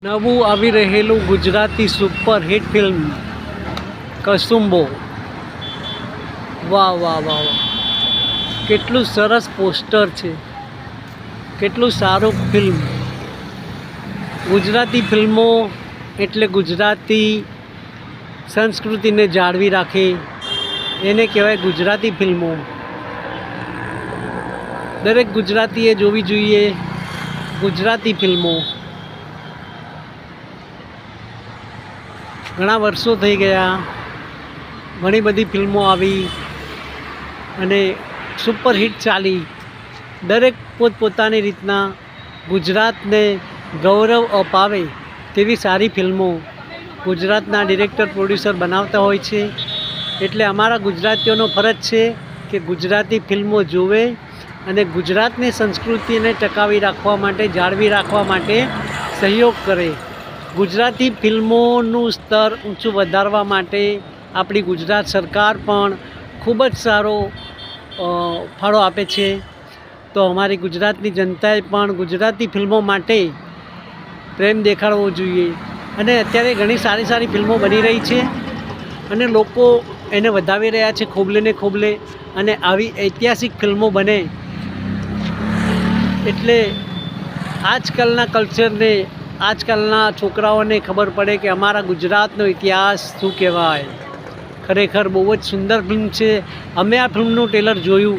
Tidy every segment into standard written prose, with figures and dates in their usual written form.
નવું આવી રહેલું ગુજરાતી સુપરહિટ ફિલ્મ કસુંબો. વાહ વાહ વાહ વાહ, કેટલું સરસ પોસ્ટર છે, કેટલું સારું ફિલ્મ. ગુજરાતી ફિલ્મો એટલે ગુજરાતી સંસ્કૃતિને જાળવી રાખે એને કહેવાય ગુજરાતી ફિલ્મો. દરેક ગુજરાતીએ જોવી જોઈએ ગુજરાતી ફિલ્મો. ઘણા વર્ષો થઈ ગયા, ઘણી બધી ફિલ્મો આવી અને સુપરહિટ ચાલી. દરેક પોતપોતાની રીતના ગુજરાતને ગૌરવ અપાવે તેવી સારી ફિલ્મો ગુજરાતના ડિરેક્ટર પ્રોડ્યુસર બનાવતા હોય છે. એટલે અમારા ગુજરાતીઓનો ફરજ છે કે ગુજરાતી ફિલ્મો જોવે અને ગુજરાતની સંસ્કૃતિને ટકાવી રાખવા માટે, જાળવી રાખવા માટે સહયોગ કરે. ગુજરાતી ફિલ્મોનું સ્તર ઊંચું વધારવા માટે આપણી ગુજરાત સરકાર પણ ખૂબ જ સારો ફાળો આપે છે. તો અમારી ગુજરાતની જનતાએ પણ ગુજરાતી ફિલ્મો માટે પ્રેમ દેખાડવો જોઈએ. અને અત્યારે ઘણી સારી સારી ફિલ્મો બની રહી છે અને લોકો એને વધાવી રહ્યા છે ખોબલે ને ખોબલે. અને આવી ઐતિહાસિક ફિલ્મો બને એટલે આજકાલના કલ્ચરને, આજકાલના છોકરાઓને ખબર પડે કે અમારા ગુજરાતનો ઇતિહાસ શું કહેવાય. ખરેખર બહુ જ સુંદર ફિલ્મ છે. અમે આ ફિલ્મનું ટ્રેલર જોયું,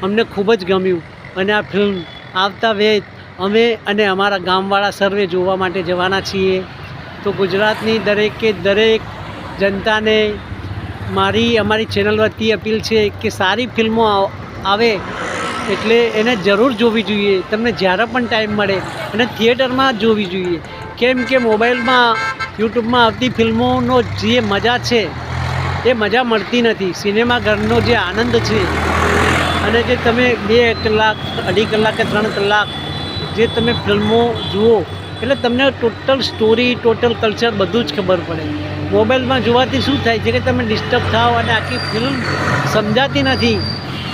અમને ખૂબ જ ગમ્યું અને આ ફિલ્મ આવતા વેત અમે અને અમારા ગામવાળા સર્વે જોવા માટે જવાના છીએ. તો ગુજરાતની દરેકે દરેક જનતાને અમારી ચેનલ વતી અપીલ છે કે સારી ફિલ્મો આવે એટલે એને જરૂર જોવી જોઈએ. તમને જ્યારે પણ ટાઈમ મળે અને થિયેટરમાં જોવી જોઈએ. કેમ કે મોબાઈલમાં, યુટ્યુબમાં આવતી ફિલ્મોનો જે મજા છે એ મજા મળતી નથી. સિનેમાઘરનો જે આનંદ છે અને જે તમે 2 કલાક, 2.5 કલાક કે 3 કલાક જે તમે ફિલ્મો જુઓ એટલે તમને ટોટલ સ્ટોરી, ટોટલ કલ્ચર બધું જ ખબર પડે. મોબાઈલમાં જોવાથી શું થાય છે કે તમે ડિસ્ટર્બ થાવ અને આખી ફિલ્મ સમજાતી નથી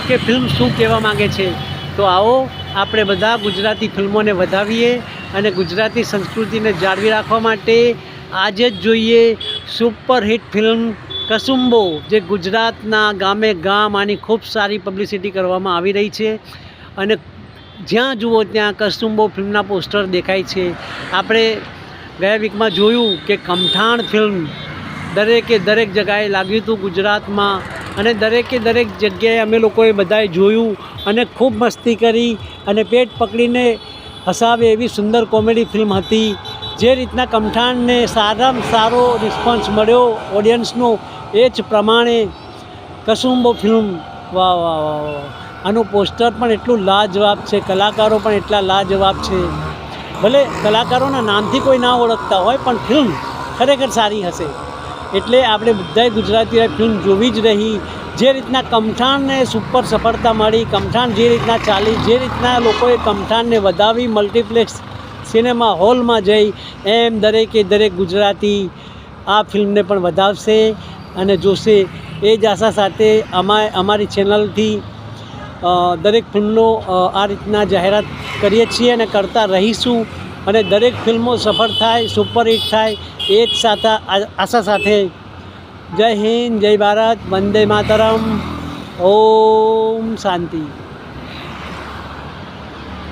કે ફિલ્મ શું કહેવા માગે છે. તો આવો આપણે બધા ગુજરાતી ફિલ્મોને વધાવીએ અને ગુજરાતી સંસ્કૃતિને જાળવી રાખવા માટે આજે જ જોઈએ સુપરહિટ ફિલ્મ કસુંબો, જે ગુજરાતના ગામે ગામ આની ખૂબ સારી પબ્લિસિટી કરવામાં આવી રહી છે. અને જ્યાં જુઓ ત્યાં કસુંબો ફિલ્મના પોસ્ટર દેખાય છે. આપણે ગયા વીકમાં જોયું કે કમઠાણ ફિલ્મ દરેકે દરેક જગાએ લાગ્યું હતું ગુજરાતમાં અને દરેકે દરેક જગ્યાએ અમે લોકોએ બધાએ જોયું અને ખૂબ મસ્તી કરી અને પેટ પકડીને હસાવે એવી સુંદર કોમેડી ફિલ્મ હતી. જે રીતના કમઠાણને સારામાં સારો રિસ્પોન્સ મળ્યો ઓડિયન્સનો, એ જ પ્રમાણે કસુંબો ફિલ્મ, વાહ વાહ વાહ વાહ, આનું પોસ્ટર પણ એટલું લાજવાબ છે, કલાકારો પણ એટલા લાજવાબ છે. ભલે કલાકારોના નામથી કોઈ ના ઓળખતા હોય પણ ફિલ્મ ખરેખર સારી હશે. એટલે આપણે બધાએ ગુજરાતીઓએ ફિલ્મ જોવી જ રહી. જે રીતના કમઠાણને સુપર સફળતા મળી, કમઠાણ જે રીતના ચાલી, જે રીતના લોકોએ કમઠાણને વધાવી મલ્ટીપ્લેક્સ સિનેમા હોલમાં જઈ, એમ દરેકે દરેક ગુજરાતી આ ફિલ્મને પણ વધાવશે અને જોશે. એ જ આશા સાથે અમારી ચેનલથી દરેક ફિલ્મનો આ રીતના જાહેરાત કરીએ છીએ અને કરતા રહીશું. અને દરેક ફિલ્મો સફળ થાય, સુપરહિટ થાય એ જ આશા સાથે જય હિન્દ, જય ભારત, વંદે માતરમ, ઓમ શાંતિ.